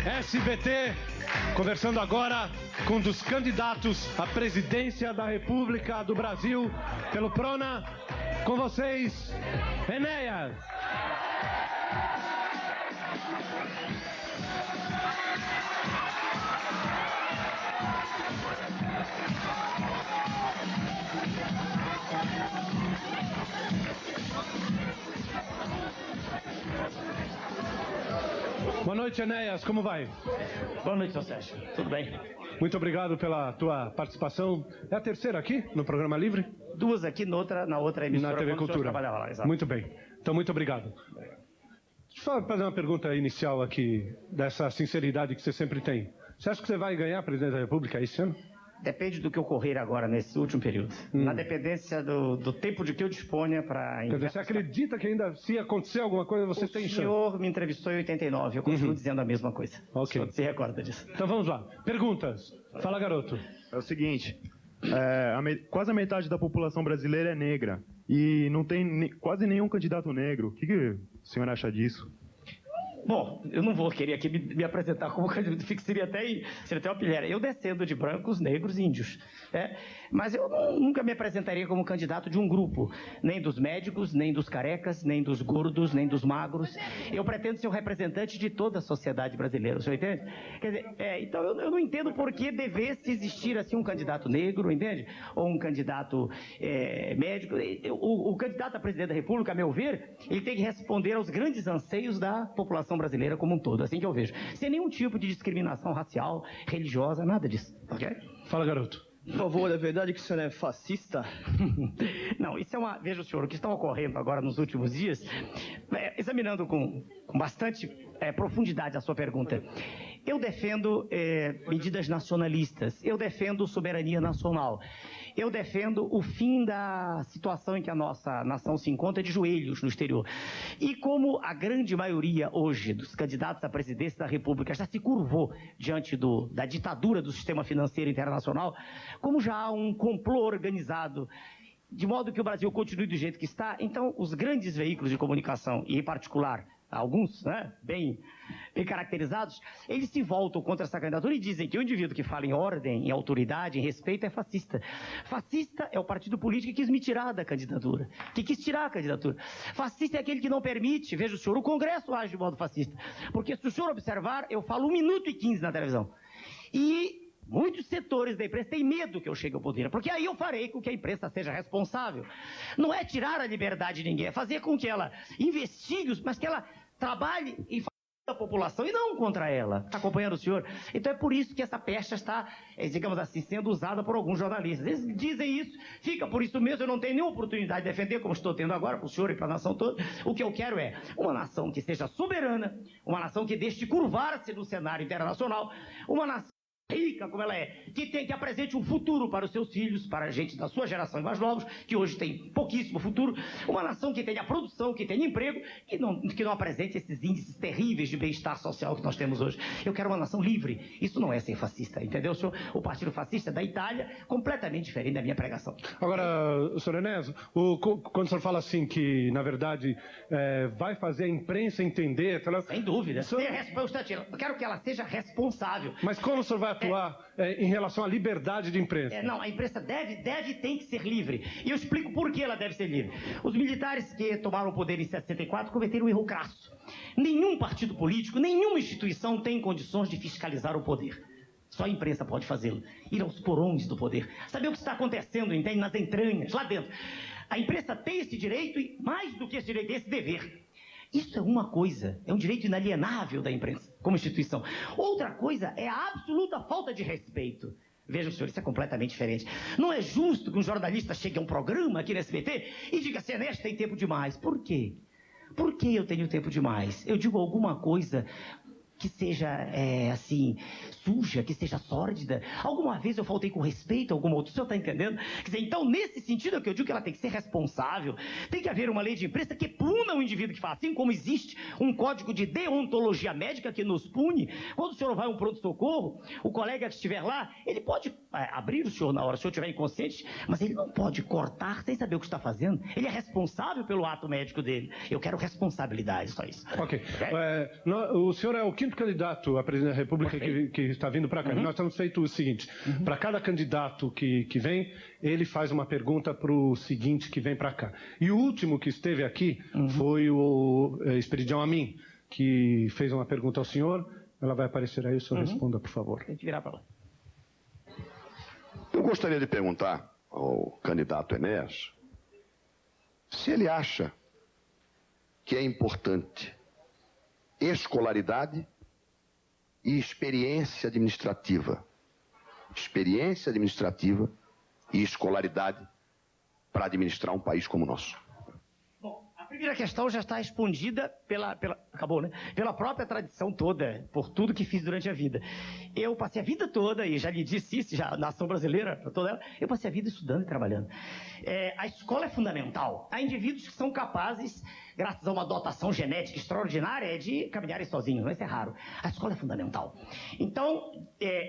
SBT, conversando agora com um dos candidatos à presidência da República do Brasil pelo PRONA. Com vocês, Enéas. Boa noite, Enéas. Como vai? Boa noite, seu Sérgio. Tudo bem? Muito obrigado pela tua participação. É a terceira aqui no Programa Livre? Duas aqui, na outra emissora. Na TV Cultura. Lá, exato. Muito bem. Então, muito obrigado. Deixa eu fazer uma pergunta inicial aqui, dessa sinceridade que você sempre tem. Você acha que você vai ganhar a presidência da República esse ano? Depende do que ocorrer agora, nesse último período. Na dependência do tempo de que eu disponha para... Quer dizer, você acredita que ainda, se acontecer alguma coisa, você tem chance? O senhor me entrevistou em 89, eu continuo dizendo a mesma coisa. Ok. O senhor se recorda disso. Então vamos lá. Perguntas. Fala, garoto. É o seguinte, quase a metade da população brasileira é negra e não tem quase nenhum candidato negro. O que o senhor acha disso? Bom, eu não vou querer aqui me apresentar como candidato, seria até uma pilheira. Eu descendo de brancos, negros e índios. Mas eu nunca me apresentaria como candidato de um grupo, nem dos médicos, nem dos carecas, nem dos gordos, nem dos magros. Eu pretendo ser um representante de toda a sociedade brasileira, o senhor entende? Quer dizer, então eu não entendo por que devesse existir assim um candidato negro, entende? Ou um candidato médico. O candidato a presidente da República, a meu ver, ele tem que responder aos grandes anseios da população brasileira como um todo, assim que eu vejo. Sem nenhum tipo de discriminação racial, religiosa, nada disso, ok? Fala, garoto. Por favor, é verdade que o senhor é fascista? Não, isso é uma... Veja, senhor, o que está ocorrendo agora nos últimos dias, examinando com bastante profundidade a sua pergunta, eu defendo medidas nacionalistas, eu defendo soberania nacional, eu defendo o fim da situação em que a nossa nação se encontra de joelhos no exterior. E como a grande maioria hoje dos candidatos à presidência da República já se curvou diante da ditadura do sistema financeiro internacional, como já há um complô organizado de modo que o Brasil continue do jeito que está, então os grandes veículos de comunicação, e em particular alguns, bem caracterizados, eles se voltam contra essa candidatura e dizem que o indivíduo que fala em ordem, em autoridade, em respeito é fascista. Fascista é o partido político que quis me tirar da candidatura, que quis tirar a candidatura. Fascista é aquele que não permite, veja o senhor, o Congresso age de modo fascista, porque se o senhor observar, eu falo 1 minuto e 15 na televisão. E muitos setores da imprensa têm medo que eu chegue ao poder, porque aí eu farei com que a imprensa seja responsável. Não é tirar a liberdade de ninguém, é fazer com que ela investigue, mas que ela trabalhe em favor da população e não contra ela. Está acompanhando o senhor? Então é por isso que essa pecha está, digamos assim, sendo usada por alguns jornalistas. Eles dizem isso, fica por isso mesmo, eu não tenho nenhuma oportunidade de defender, como estou tendo agora para o senhor e para a nação toda. O que eu quero é uma nação que seja soberana, uma nação que deixe de curvar-se no cenário internacional, uma nação rica como ela é, que apresente um futuro para os seus filhos, para a gente da sua geração e mais novos, que hoje tem pouquíssimo futuro, uma nação que tenha produção, que tenha emprego, que não apresente esses índices terríveis de bem-estar social que nós temos hoje. Eu quero uma nação livre. Isso não é ser fascista, entendeu, senhor? O partido fascista da Itália, completamente diferente da minha pregação. Agora, senhor Enéas, quando o senhor fala assim que, na verdade, vai fazer a imprensa entender... Sem dúvida. Eu quero que ela seja responsável. Mas como o senhor vai atuar em relação à liberdade de imprensa? Não, a imprensa tem que ser livre. E eu explico por que ela deve ser livre. Os militares que tomaram o poder em 64 cometeram um erro crasso. Nenhum partido político, nenhuma instituição tem condições de fiscalizar o poder. Só a imprensa pode fazê-lo. Ir aos porões do poder. Saber o que está acontecendo, entende? Nas entranhas, lá dentro. A imprensa tem esse direito e, mais do que esse direito, esse dever. Isso é uma coisa, é um direito inalienável da imprensa, como instituição. Outra coisa é a absoluta falta de respeito. Veja, senhor, isso é completamente diferente. Não é justo que um jornalista chegue a um programa aqui no SBT e diga assim, Ernesto, tem tempo demais. Por quê? Por que eu tenho tempo demais? Eu digo alguma coisa que seja, assim, suja, que seja sórdida. Alguma vez eu faltei com respeito a alguma outra, o senhor está entendendo? Quer dizer, então, nesse sentido é que eu digo que ela tem que ser responsável. Tem que haver uma lei de imprensa que puna o indivíduo que faz, assim como existe um código de deontologia médica que nos pune. Quando o senhor vai a um pronto-socorro, o colega que estiver lá, ele pode abrir o senhor na hora, se o senhor estiver inconsciente, mas ele não pode cortar sem saber o que está fazendo. Ele é responsável pelo ato médico dele. Eu quero responsabilidade, só isso. Ok. O senhor é o que último candidato a presidente da República que está vindo para cá. Nós estamos feito o seguinte: para cada candidato que vem, ele faz uma pergunta para o seguinte que vem para cá. E o último que esteve aqui foi o Esperidião Amin, que fez uma pergunta ao senhor. Ela vai aparecer aí, o senhor responda, por favor. Tem que virar para lá. Eu gostaria de perguntar ao candidato Enéas se ele acha que é importante escolaridade e experiência administrativa. Experiência administrativa e escolaridade para administrar um país como o nosso. Bom, a primeira questão já está respondida acabou, né? Pela própria tradição toda, por tudo que fiz durante a vida. Eu passei a vida toda, e já lhe disse isso, já a nação brasileira, toda ela, eu passei a vida estudando e trabalhando. A escola é fundamental. Há indivíduos que são capazes, graças a uma dotação genética extraordinária, de caminharem sozinhos, mas isso é raro. A escola é fundamental. Então,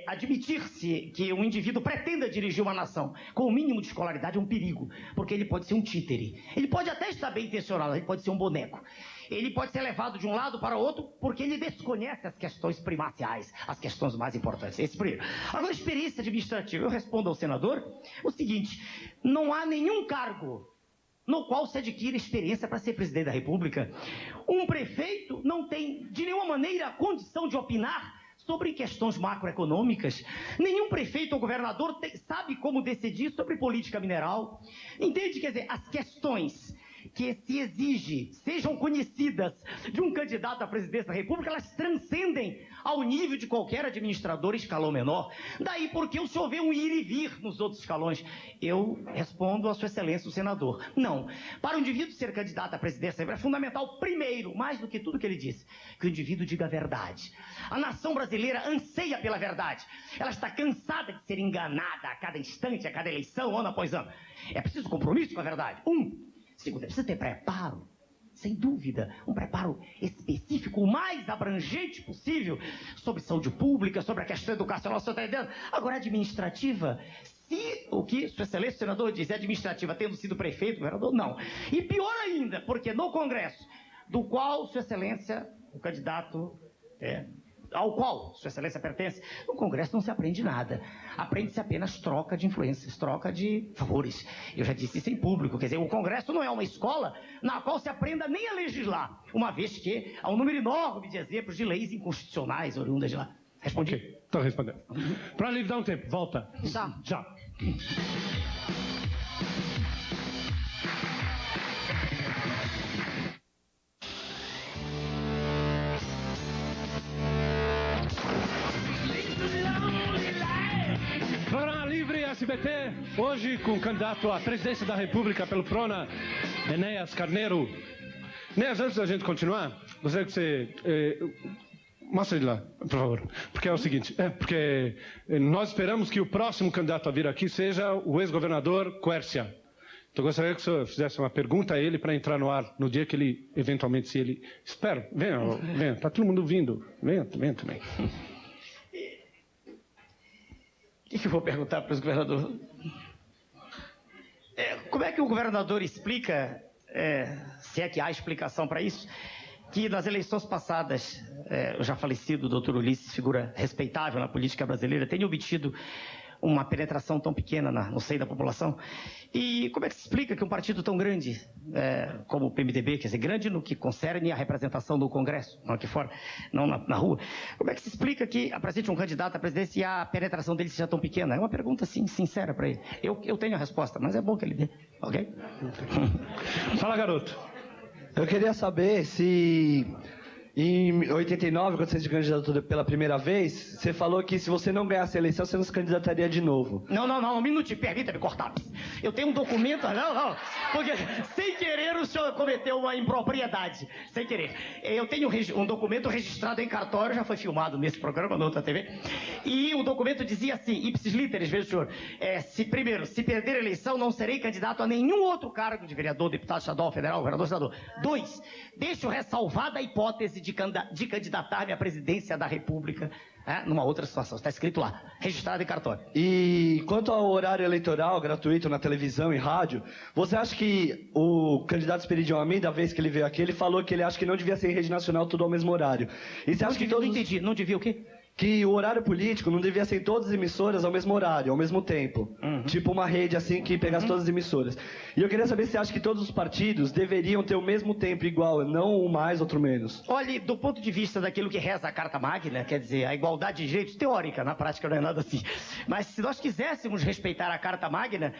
admitir-se que um indivíduo pretenda dirigir uma nação com o mínimo de escolaridade é um perigo, porque ele pode ser um títere. Ele pode até estar bem intencionado, ele pode ser um boneco. Ele pode ser levado de um lado para o outro porque ele desconhece as questões primaciais, as questões mais importantes. Esse primeiro. Agora, experiência administrativa. Eu respondo ao senador o seguinte: não há nenhum cargo no qual se adquire experiência para ser presidente da República. Um prefeito não tem, de nenhuma maneira, a condição de opinar sobre questões macroeconômicas. Nenhum prefeito ou governador sabe como decidir sobre política mineral. Entende? Quer dizer, as questões que se exige sejam conhecidas de um candidato à presidência da República, elas transcendem ao nível de qualquer administrador escalão menor. Daí porque o senhor vê um ir e vir nos outros escalões. Eu respondo a sua excelência, o senador. Não. Para o indivíduo ser candidato à presidência é fundamental, primeiro, mais do que tudo que ele disse, que o indivíduo diga a verdade. A nação brasileira anseia pela verdade. Ela está cansada de ser enganada a cada instante, a cada eleição, ano após ano. É preciso compromisso com a verdade. Segundo, é preciso ter preparo, sem dúvida, um preparo específico, o mais abrangente possível, sobre saúde pública, sobre a questão educacional, você está entendendo? Agora, administrativa, se o que Sua Excelência, o senador, diz é administrativa, tendo sido prefeito, governador, não. E pior ainda, porque no Congresso, do qual Sua Excelência, o candidato ao qual Sua Excelência pertence, no Congresso não se aprende nada. Aprende-se apenas troca de influências, troca de favores. Eu já disse isso em público. Quer dizer, o Congresso não é uma escola na qual se aprenda nem a legislar, uma vez que há um número enorme de exemplos de leis inconstitucionais oriundas de lá. Respondi? Ok, estou respondendo. Para lhe dar um tempo, volta. Já. Programa Livre SBT, hoje com o candidato à presidência da República pelo PRONA, Enéas Carneiro. Enéas, antes da gente continuar, gostaria que você... mostra ele lá, por favor. Porque é o seguinte, porque nós esperamos que o próximo candidato a vir aqui seja o ex-governador Quércia. Então gostaria que o senhor fizesse uma pergunta a ele para entrar no ar no dia que ele, eventualmente, se ele... Espera, venha, está todo mundo vindo. Venha também. O que eu vou perguntar para os governadores? Como é que o governador explica, se é que há explicação para isso, que nas eleições passadas, o já falecido doutor Ulisses, figura respeitável na política brasileira, tenha obtido uma penetração tão pequena no seio da população? E como é que se explica que um partido tão grande como o PMDB, quer dizer, grande no que concerne a representação do Congresso, não aqui fora, não na rua, como é que se explica que apresente um candidato à presidência e a penetração dele seja tão pequena? É uma pergunta, assim, sincera para ele. Eu tenho a resposta, mas é bom que ele dê, ok? Fala, garoto. Eu queria saber se em 89, quando você se candidatou pela primeira vez, você falou que se você não ganhasse a eleição, você não se candidataria de novo. Não, um minutinho, permita-me cortar. Eu tenho um documento, não, porque sem querer o senhor cometeu uma impropriedade, sem querer. Eu tenho um documento registrado em cartório, já foi filmado nesse programa, na outra TV, e o documento dizia assim, ipsis literis, veja o senhor, primeiro, se perder a eleição, não serei candidato a nenhum outro cargo de vereador, deputado estadual, federal, governador, senador. 2, deixo ressalvada a hipótese de candidatar-me à presidência da República. numa outra situação. Está escrito lá, registrado em cartório. E quanto ao horário eleitoral gratuito na televisão e rádio, você acha que o candidato Esperidião Amin, da vez que ele veio aqui, ele falou que ele acha que não devia ser em rede nacional tudo ao mesmo horário. E você acha que todos... Não entendi, não devia o quê? Que o horário político não devia ser em todas as emissoras ao mesmo horário, ao mesmo tempo. Tipo uma rede assim que pegasse todas as emissoras. E eu queria saber se você acha que todos os partidos deveriam ter o mesmo tempo igual, não um mais, outro menos. Olhe, do ponto de vista daquilo que reza a Carta Magna, quer dizer, a igualdade de direitos teórica, na prática não é nada assim. Mas se nós quiséssemos respeitar a Carta Magna,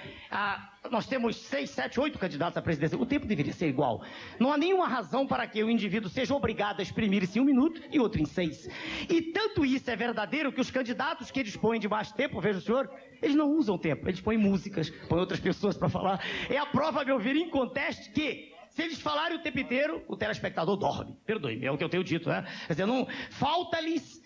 nós temos 6, 7, 8 candidatos à presidência. O tempo deveria ser igual. Não há nenhuma razão para que o indivíduo seja obrigado a exprimir-se em 1 minuto e outro em 6. E tanto isso é verdadeiro que os candidatos que dispõem de mais tempo, veja o senhor, eles não usam tempo. Eles põem músicas, põem outras pessoas para falar. É a prova, a meu ver, inconteste que se eles falarem o tempo inteiro, o telespectador dorme. Perdoe-me, é o que eu tenho dito, né? Quer dizer, não falta-lhes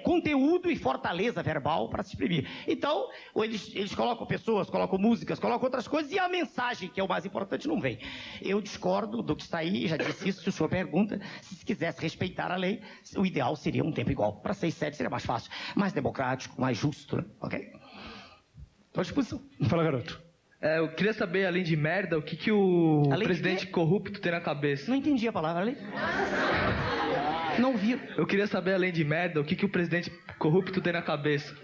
conteúdo e fortaleza verbal para se exprimir. Então, eles colocam pessoas, colocam músicas, colocam outras coisas e a mensagem, que é o mais importante, não vem. Eu discordo do que está aí, já disse isso, se o senhor pergunta, se quisesse respeitar a lei, o ideal seria um tempo igual. Para 6, 7 seria mais fácil, mais democrático, mais justo, né? Ok? Estou à disposição. Fala, garoto. Eu queria saber, além de merda, o que o Além presidente corrupto tem na cabeça. Não entendi a palavra ali. Não vi. Eu queria saber, além de merda, o que o presidente corrupto tem na cabeça.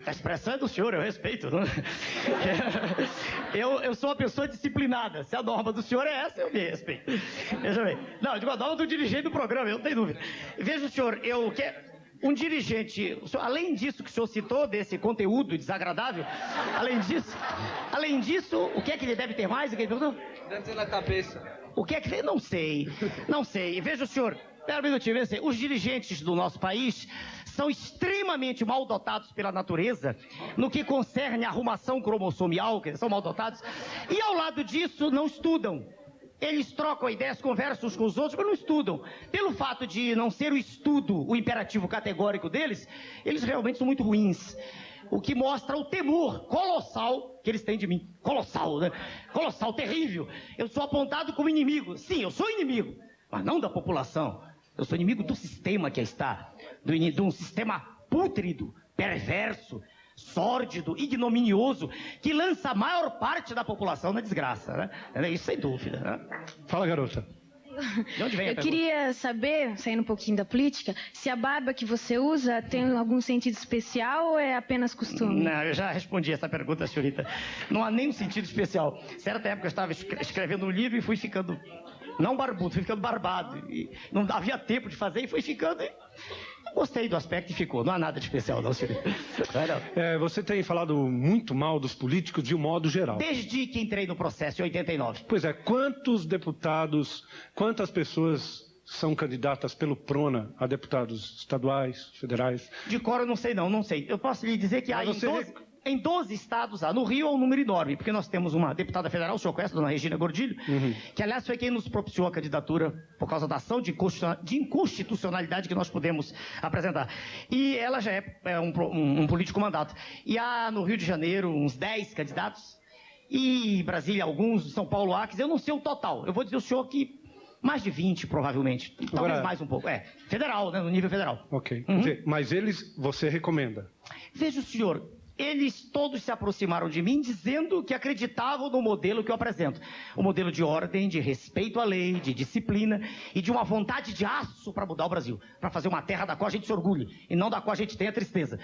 A expressão é do senhor, eu respeito. Não? Eu sou uma pessoa disciplinada. Se a norma do senhor é essa, eu me respeito. Veja bem. Não, eu digo a norma do dirigente do programa, eu não tenho dúvida. Veja o senhor, eu quero... Um dirigente, além disso que o senhor citou, desse conteúdo desagradável, além disso, o que é que ele deve ter mais? O que ele perguntou? Deve ter na cabeça. O que é que ele... Não sei. Veja o senhor, espera um minutinho, veja assim, os dirigentes do nosso país são extremamente mal dotados pela natureza no que concerne a arrumação cromossomial, que eles são mal dotados, e ao lado disso não estudam. Eles trocam ideias, conversam uns com os outros, mas não estudam. Pelo fato de não ser o estudo o imperativo categórico deles, eles realmente são muito ruins. O que mostra o temor colossal que eles têm de mim. Colossal, né? Colossal, terrível. Eu sou apontado como inimigo. Sim, eu sou inimigo, mas não da população. Eu sou inimigo do sistema que aí está. De um sistema pútrido, perverso, sórdido, ignominioso, que lança a maior parte da população na desgraça, né? Isso sem dúvida, né? Fala, garota. De onde vem a Eu pergunta? queria saber, saindo um pouquinho da política, se a barba que você usa tem algum sentido especial ou é apenas costume? Não, eu já respondi essa pergunta, senhorita. Não há nenhum sentido especial. Certa época eu estava escrevendo um livro e fui ficando, não barbudo, fui ficando barbado. E não havia tempo de fazer e fui ficando... Gostei do aspecto e ficou. Não há nada de especial, não, senhorita. Você tem falado muito mal dos políticos de um modo geral. Desde que entrei no processo, em 89. Pois é, quantos deputados, quantas pessoas são candidatas pelo PRONA a deputados estaduais, federais? De cor eu não sei não sei. Eu posso lhe dizer que há em 12 estados, no Rio é um número enorme, porque nós temos uma deputada federal, o senhor conhece, dona Regina Gordilho, que aliás foi quem nos propiciou a candidatura por causa da ação de inconstitucionalidade que nós pudemos apresentar. E ela já é um político mandato. E há no Rio de Janeiro uns 10 candidatos, e em Brasília alguns, São Paulo há, quer dizer, eu não sei o total. Eu vou dizer ao senhor que mais de 20, provavelmente. Talvez Agora, mais um pouco. Federal, né, no nível federal. Ok. Quer dizer, mas eles, você recomenda? Veja o senhor, eles todos se aproximaram de mim dizendo que acreditavam no modelo que eu apresento. O modelo de ordem, de respeito à lei, de disciplina e de uma vontade de aço para mudar o Brasil. Para fazer uma terra da qual a gente se orgulhe e não da qual a gente tenha tristeza.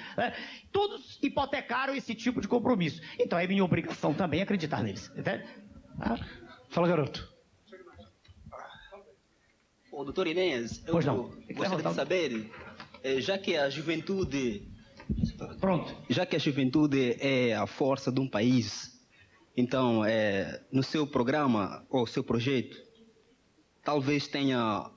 Todos hipotecaram esse tipo de compromisso. Então é minha obrigação também acreditar neles. Entende? Fala, garoto. Ô, doutor Inês, eu gostaria de saber, já que a juventude... Pronto. Já que a juventude é a força de um país, então, no seu programa ou seu projeto, talvez tenha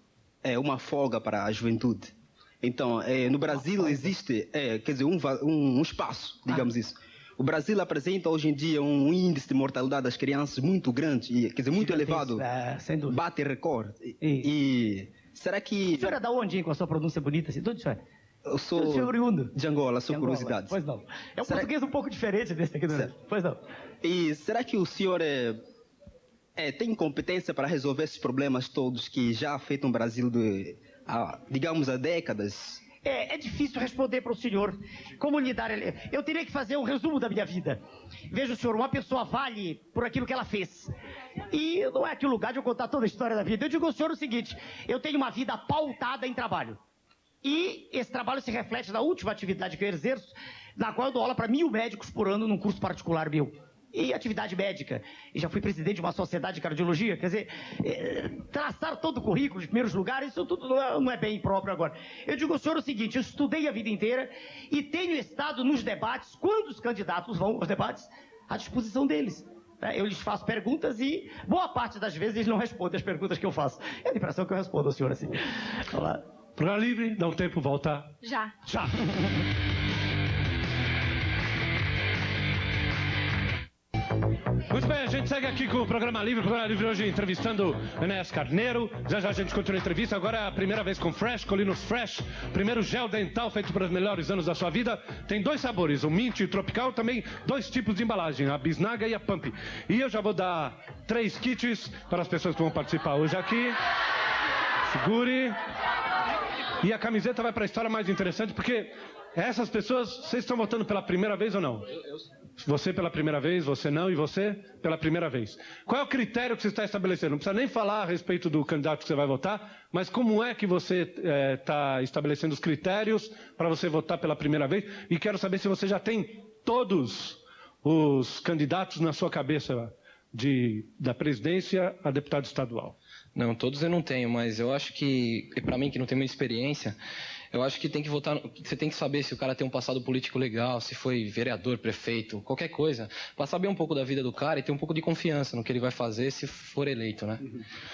uma folga para a juventude. Então, no Brasil existe, quer dizer, um espaço, digamos isso. O Brasil apresenta hoje em dia um índice de mortalidade das crianças muito grande, quer dizer, muito elevado, sem dúvida. bate recorde. E será que... O senhor é da onde, hein, com a sua pronúncia bonita assim? Tudo isso é? Eu sou de Angola, sou curiosidade. Pois não. É um português um pouco diferente desse aqui do Brasil. Pois não. E será que o senhor tem competência para resolver esses problemas todos que já afetam o Brasil, digamos, há décadas? É difícil responder para o senhor como lidar. Eu teria que fazer um resumo da minha vida. Veja, senhor, uma pessoa vale por aquilo que ela fez. E não é aqui o lugar de eu contar toda a história da vida. Eu digo ao senhor o seguinte: eu tenho uma vida pautada em trabalho. E esse trabalho se reflete na última atividade que eu exerço, na qual eu dou aula para 1.000 médicos por ano num curso particular meu. E atividade médica. E já fui presidente de uma sociedade de cardiologia. Quer dizer, traçar todo o currículo de primeiros lugares, isso tudo não é bem próprio agora. Eu digo ao senhor o seguinte: eu estudei a vida inteira e tenho estado nos debates, quando os candidatos vão aos debates, à disposição deles. Eu lhes faço perguntas e boa parte das vezes eles não respondem as perguntas que eu faço. É a impressão que eu respondo ao senhor assim. Olá. Programa livre, dá um tempo, volta. Já. Já. Muito bem, a gente segue aqui com o Programa Livre. O Programa Livre hoje entrevistando Enéas Carneiro. Já já a gente continua a entrevista. Agora é a primeira vez com Fresh, Colinos Fresh. Primeiro gel dental feito para os melhores anos da sua vida. Tem 2 sabores, o mint e o tropical. Também 2 tipos de embalagem, a bisnaga e a pump. E eu já vou dar 3 kits para as pessoas que vão participar hoje aqui. Segure. E a camiseta vai para a história mais interessante, porque essas pessoas, vocês estão votando pela primeira vez ou não? Você pela primeira vez, você não, e você pela primeira vez. Qual é o critério que você está estabelecendo? Não precisa nem falar a respeito do candidato que você vai votar, mas como é que você está estabelecendo os critérios para você votar pela primeira vez? E quero saber se você já tem todos os candidatos na sua cabeça, da presidência a deputado estadual. Não, todos eu não tenho, mas eu acho que, para mim que não tenho muita experiência, eu acho que tem que votar, você tem que saber se o cara tem um passado político legal, se foi vereador, prefeito, qualquer coisa, para saber um pouco da vida do cara e ter um pouco de confiança no que ele vai fazer se for eleito, né?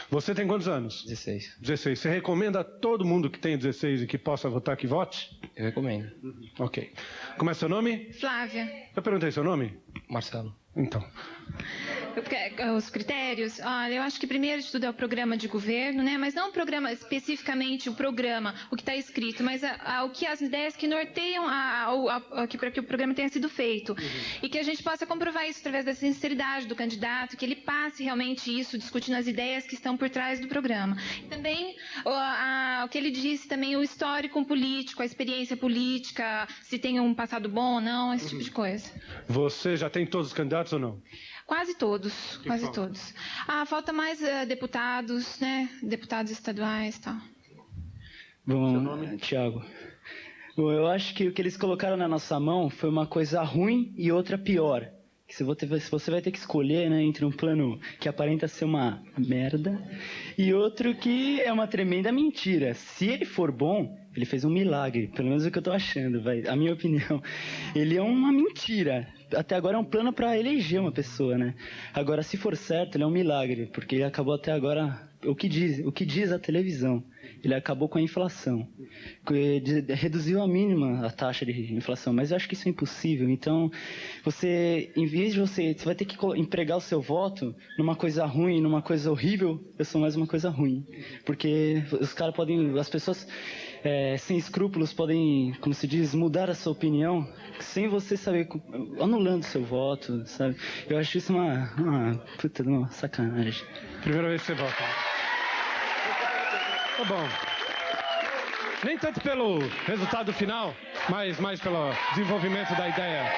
Você tem quantos anos? 16. 16. Você recomenda a todo mundo que tem 16 e que possa votar que vote? Eu recomendo. Ok. Como é seu nome? Flávia. Eu perguntei seu nome? Marcelo. Então. Os critérios, olha, eu acho que primeiro de tudo é o programa de governo, né? Mas não o programa, especificamente o programa, o que está escrito, mas as ideias que norteiam para que o programa tenha sido feito. E que a gente possa comprovar isso através da sinceridade do candidato, que ele passe realmente isso, discutindo as ideias que estão por trás do programa. E também o que ele disse, também o histórico político, a experiência política, se tem um passado bom ou não, esse tipo de coisa. Você já tem todos os candidatos ou não? Quase todos, quase todos. Falta mais deputados, né? Deputados estaduais e tal. Bom, seu nome? Thiago. Bom, eu acho que o que eles colocaram na nossa mão foi uma coisa ruim e outra pior. Que se você vai ter que escolher, né, entre um plano que aparenta ser uma merda e outro que é uma tremenda mentira. Se ele for bom, ele fez um milagre, pelo menos é o que eu tô achando, a minha opinião. Ele é uma mentira. Até agora é um plano para eleger uma pessoa, né? Agora, se for certo, ele é um milagre, porque ele acabou até agora o que diz a televisão. Ele acabou com a inflação. Reduziu a mínima a taxa de inflação, mas eu acho que isso é impossível. Então, em vez de você vai ter que empregar o seu voto numa coisa ruim, numa coisa horrível, eu sou mais uma coisa ruim. Porque as pessoas sem escrúpulos podem, como se diz, mudar a sua opinião sem você saber, anulando seu voto, sabe? Eu acho isso uma sacanagem. Primeira vez que você vota. Tá bom. Nem tanto pelo resultado final, mas mais pelo desenvolvimento da ideia.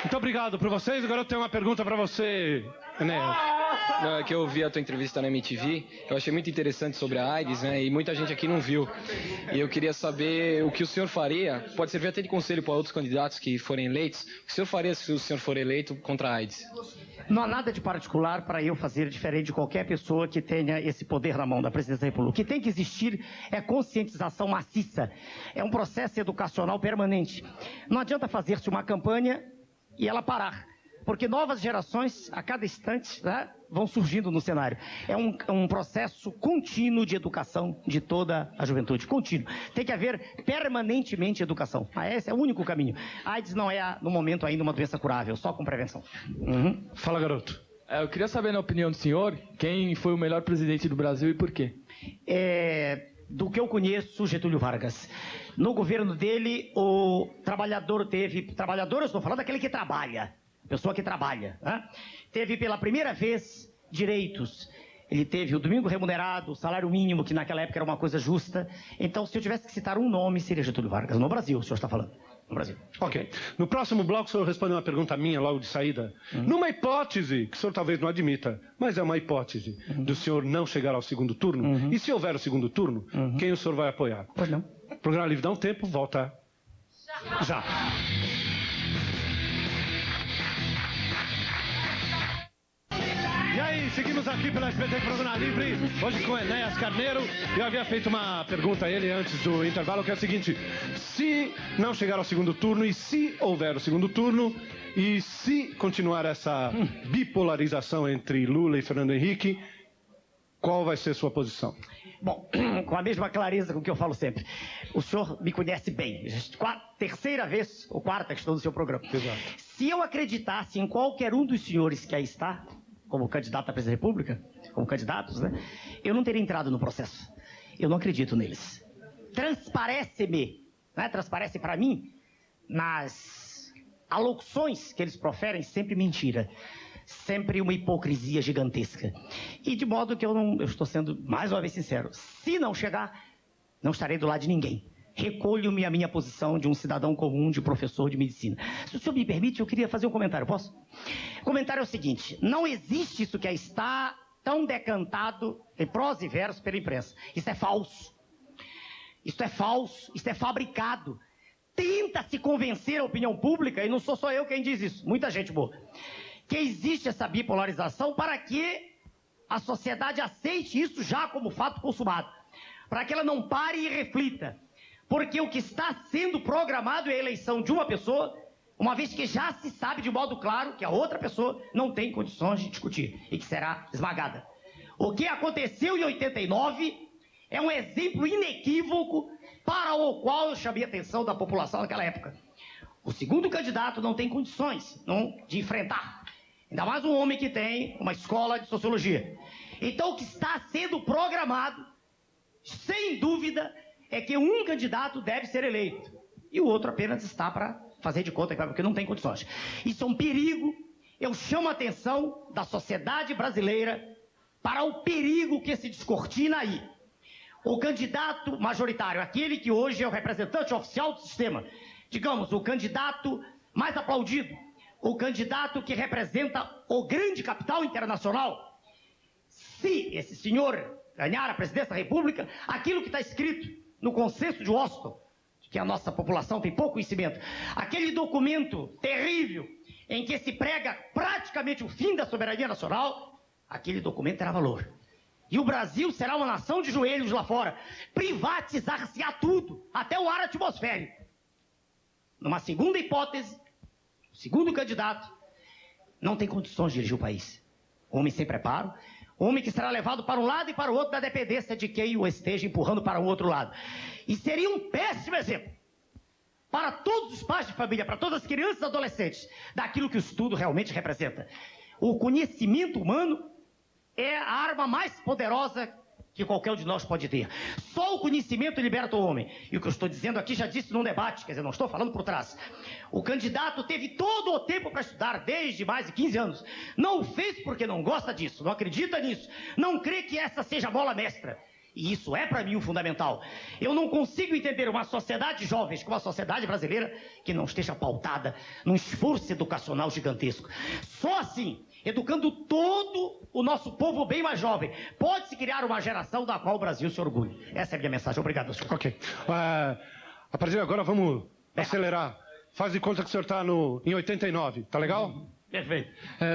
Muito obrigado por vocês. Agora eu tenho uma pergunta para você, Enéas. Não, é que eu ouvi a tua entrevista na MTV, eu achei muito interessante sobre a AIDS, né? E muita gente aqui não viu. E eu queria saber o que o senhor faria, pode servir até de conselho para outros candidatos que forem eleitos, o que o senhor faria se o senhor for eleito contra a AIDS? Não há nada de particular para eu fazer diferente de qualquer pessoa que tenha esse poder na mão da presidência da República. O que tem que existir é conscientização maciça. É um processo educacional permanente. Não adianta fazer-se uma campanha e ela parar. Porque novas gerações, a cada instante, né, vão surgindo no cenário. É um processo contínuo de educação de toda a juventude. Contínuo. Tem que haver permanentemente educação. Esse é o único caminho. A AIDS não é, no momento, ainda uma doença curável, só com prevenção. Fala, garoto. Eu queria saber, na opinião do senhor, quem foi o melhor presidente do Brasil e por quê? Do que eu conheço, Getúlio Vargas. No governo dele, o trabalhador teve... Trabalhador, eu estou falando daquele que trabalha. Pessoa que trabalha. Né? Teve pela primeira vez direitos. ele teve o domingo remunerado, o salário mínimo, que naquela época era uma coisa justa. Então, se eu tivesse que citar um nome, seria Getúlio Vargas. No Brasil, o senhor está falando. No Brasil. Ok. No próximo bloco, o senhor responde uma pergunta minha logo de saída. Numa hipótese, que o senhor talvez não admita, mas é uma hipótese, do senhor não chegar ao segundo turno, e se houver o segundo turno, quem o senhor vai apoiar? Pois não. O Programa Livre dá um tempo, volta já. E aí, seguimos aqui pela SBT Programa Livre, hoje com Enéas Carneiro. Eu havia feito uma pergunta a ele antes do intervalo, que é a seguinte: se não chegar ao segundo turno, e se houver o segundo turno, e se continuar essa bipolarização entre Lula e Fernando Henrique, qual vai ser sua posição? Bom, com a mesma clareza com que eu falo sempre. O senhor me conhece bem. Terceira vez ou quarta que estou no seu programa. Exato. Se eu acreditasse em qualquer um dos senhores que aí está, como candidato à presidência da República, como candidatos, né, eu não teria entrado no processo. Eu não acredito neles. Transparece-me, né, transparece para mim, nas alocuções que eles proferem, sempre mentira. Sempre uma hipocrisia gigantesca. E de modo que eu estou sendo mais uma vez sincero. Se não chegar, não estarei do lado de ninguém. Recolho-me a minha posição de um cidadão comum, de professor de medicina. Se o senhor me permite, eu queria fazer um comentário, posso? O comentário é o seguinte: não existe isso que aí está tão decantado em prosa e verso pela imprensa. Isso é falso. Isso é falso, isso é fabricado. Tenta-se convencer a opinião pública, e não sou só eu quem diz isso, muita gente boa, que existe essa bipolarização para que a sociedade aceite isso já como fato consumado. Para que ela não pare e reflita. Porque o que está sendo programado é a eleição de uma pessoa, uma vez que já se sabe de modo claro que a outra pessoa não tem condições de discutir e que será esmagada. O que aconteceu em 89 é um exemplo inequívoco para o qual eu chamei a atenção da população naquela época. O segundo candidato não tem condições de enfrentar. Ainda mais um homem que tem uma escola de sociologia. Então, o que está sendo programado, sem dúvida, é que um candidato deve ser eleito. E o outro apenas está para fazer de conta, porque não tem condições. Isso é um perigo. Eu chamo a atenção da sociedade brasileira para o perigo que se descortina aí. O candidato majoritário, aquele que hoje é o representante oficial do sistema, digamos, o candidato mais aplaudido, o candidato que representa o grande capital internacional, se esse senhor ganhar a presidência da República, aquilo que está escrito no consenso de Washington, que a nossa população tem pouco conhecimento, aquele documento terrível em que se prega praticamente o fim da soberania nacional, aquele documento terá valor. E o Brasil será uma nação de joelhos lá fora. Privatizar-se-á tudo, até o ar atmosférico. Numa segunda hipótese, o segundo candidato não tem condições de dirigir o país. Homem sem preparo, homem que será levado para um lado e para o outro da dependência de quem o esteja empurrando para o outro lado. E seria um péssimo exemplo para todos os pais de família, para todas as crianças e adolescentes, daquilo que o estudo realmente representa. O conhecimento humano é a arma mais poderosa que qualquer um de nós pode ter. Só o conhecimento liberta o homem. E o que eu estou dizendo aqui já disse num debate, quer dizer, não estou falando por trás. O candidato teve todo o tempo para estudar, desde mais de 15 anos. Não o fez porque não gosta disso, não acredita nisso, não crê que essa seja a bola mestra. E isso é para mim o fundamental. Eu não consigo entender uma sociedade jovem como a sociedade brasileira que não esteja pautada num esforço educacional gigantesco. Só assim, educando todo o nosso povo bem mais jovem, pode-se criar uma geração da qual o Brasil se orgulhe. Essa é a minha mensagem. Obrigado, senhor. Ok. A partir de agora, vamos acelerar. Faz de conta que o senhor está em 89, tá legal? Perfeito.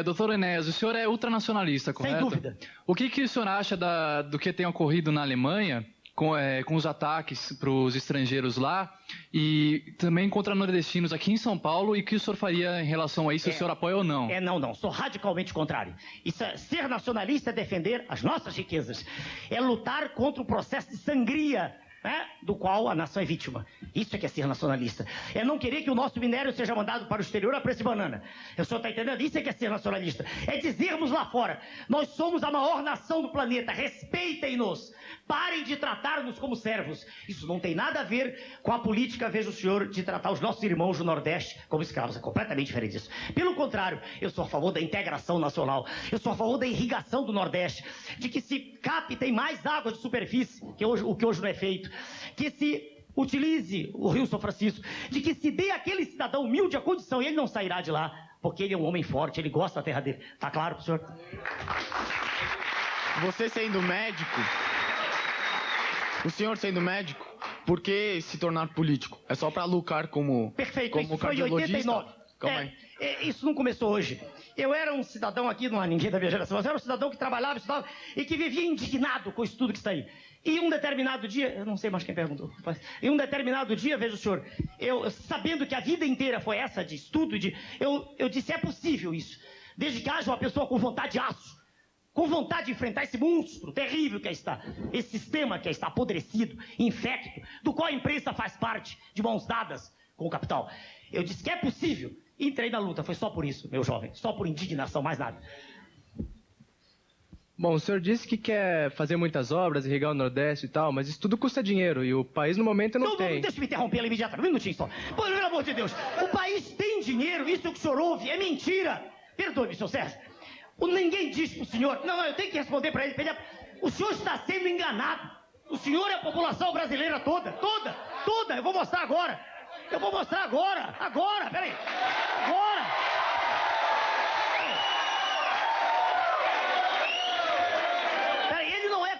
Doutor Enéas, o senhor é ultranacionalista, correto? Sem dúvida. O que o senhor acha do que tem ocorrido na Alemanha com os ataques para os estrangeiros lá e também contra nordestinos aqui em São Paulo, e o que o senhor faria em relação a isso, se o senhor apoia ou não? Não, sou radicalmente contrário. Ser nacionalista é defender as nossas riquezas, é lutar contra o processo de sangria né, do qual a nação é vítima. Isso é que é ser nacionalista. É não querer que o nosso minério seja mandado para o exterior a preço de banana. O senhor está entendendo? Isso é que é ser nacionalista. É dizermos lá fora, nós somos a maior nação do planeta, respeitem-nos, parem de tratar-nos como servos. Isso não tem nada a ver com a política, veja o senhor, de tratar os nossos irmãos do Nordeste como escravos. É completamente diferente disso. Pelo contrário, eu sou a favor da integração nacional. Eu sou a favor da irrigação do Nordeste, de que se captem mais água de superfície, o que hoje não é feito, que se utilize o Rio São Francisco, de que se dê àquele cidadão humilde a condição, e ele não sairá de lá, porque ele é um homem forte, ele gosta da terra dele. Tá claro pro senhor? Você sendo médico, o senhor sendo médico, por que se tornar político? É só para lucrar como, perfeito, como isso foi em cardiologista? 89. Calma aí. Isso não começou hoje. Eu era um cidadão aqui, não há ninguém da minha geração, mas eu era um cidadão que trabalhava, estudava e que vivia indignado com isso tudo que está aí. E um determinado dia, eu não sei mais quem perguntou, mas em um determinado dia, veja o senhor, eu sabendo que a vida inteira foi essa de estudo, eu disse, é possível isso, desde que haja uma pessoa com vontade de aço, com vontade de enfrentar esse monstro terrível que aí está, esse sistema que aí está apodrecido, infecto, do qual a imprensa faz parte, de mãos dadas com o capital. Eu disse que é possível, e entrei na luta, foi só por isso, meu jovem, só por indignação, mais nada. Bom, o senhor disse que quer fazer muitas obras, irrigar o Nordeste e tal, mas isso tudo custa dinheiro e o país no momento não tem. Deixa eu me interromper imediatamente, um minutinho só. Pô, pelo amor de Deus, o país tem dinheiro, isso que o senhor ouve é mentira. Perdoe-me, senhor Sérgio. Ninguém diz pro senhor, não, eu tenho que responder para ele. O senhor está sendo enganado. O senhor é a população brasileira toda, eu vou mostrar agora. Agora, peraí. Agora.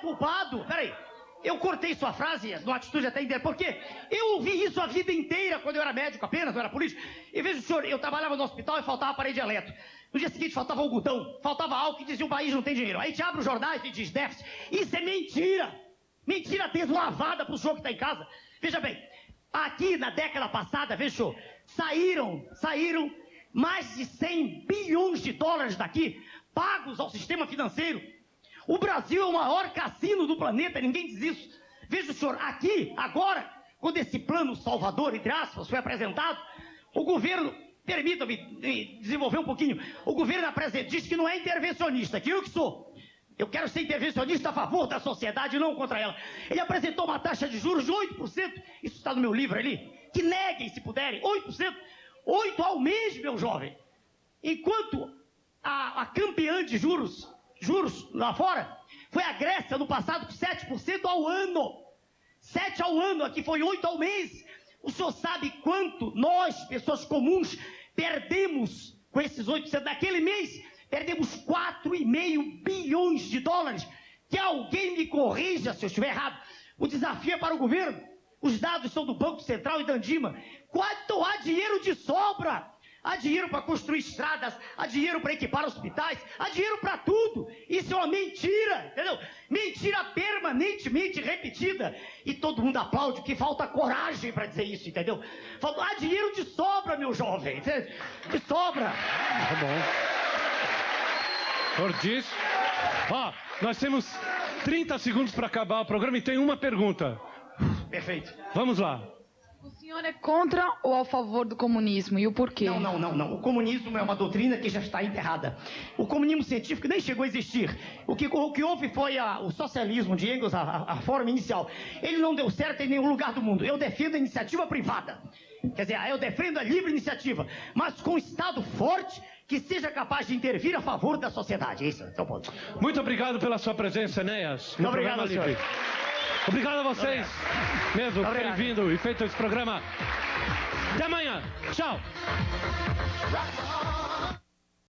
Culpado, peraí, eu cortei sua frase numa atitude até inteira, porque eu ouvi isso a vida inteira quando eu era médico apenas, não era político. E veja o senhor, eu trabalhava no hospital e faltava parede elétrica. No dia seguinte faltava algodão, faltava álcool e dizia o país não tem dinheiro. Aí te abre os jornais e diz déficit. Isso é mentira! Mentira deslavada pro senhor que está em casa. Veja bem, aqui na década passada, veja o senhor, saíram mais de 100 bilhões de dólares daqui, pagos ao sistema financeiro. O Brasil é o maior cassino do planeta, ninguém diz isso. Veja o senhor, aqui, agora, quando esse plano salvador, entre aspas, foi apresentado, o governo, permita-me desenvolver um pouquinho, o governo diz que não é intervencionista, que eu que sou. Eu quero ser intervencionista a favor da sociedade, não contra ela. Ele apresentou uma taxa de juros de 8%, isso está no meu livro ali, que neguem se puderem, 8%, 8 ao mês, meu jovem. Enquanto a campeã de juros lá fora, foi a Grécia no passado com 7% ao ano. 7 ao ano, aqui foi 8 ao mês. O senhor sabe quanto nós, pessoas comuns, perdemos com esses 8%? Naquele mês, perdemos 4,5 bilhões de dólares. Que alguém me corrija se eu estiver errado. O desafio é para o governo. Os dados são do Banco Central e da Andima. Quanto há dinheiro de sobra? Há dinheiro para construir estradas, há dinheiro para equipar hospitais, há dinheiro para tudo. Isso é uma mentira, entendeu? Mentira permanentemente repetida. E todo mundo aplaude, que falta coragem para dizer isso, entendeu? Há dinheiro de sobra, meu jovem, de sobra. Tá bom. O senhor diz... nós temos 30 segundos para acabar o programa e tem uma pergunta. Perfeito. Vamos lá. O senhor é contra ou a favor do comunismo e o porquê? Não. O comunismo é uma doutrina que já está enterrada. O comunismo científico nem chegou a existir. O que houve foi o socialismo de Engels, a forma inicial. Ele não deu certo em nenhum lugar do mundo. Eu defendo a iniciativa privada. Quer dizer, eu defendo a livre iniciativa, mas com um Estado forte que seja capaz de intervir a favor da sociedade. Isso é o ponto. Muito obrigado pela sua presença, Enéas. Muito obrigado, senhor. Obrigado a vocês mesmo por terem vindo e feito esse programa. Até amanhã. Tchau.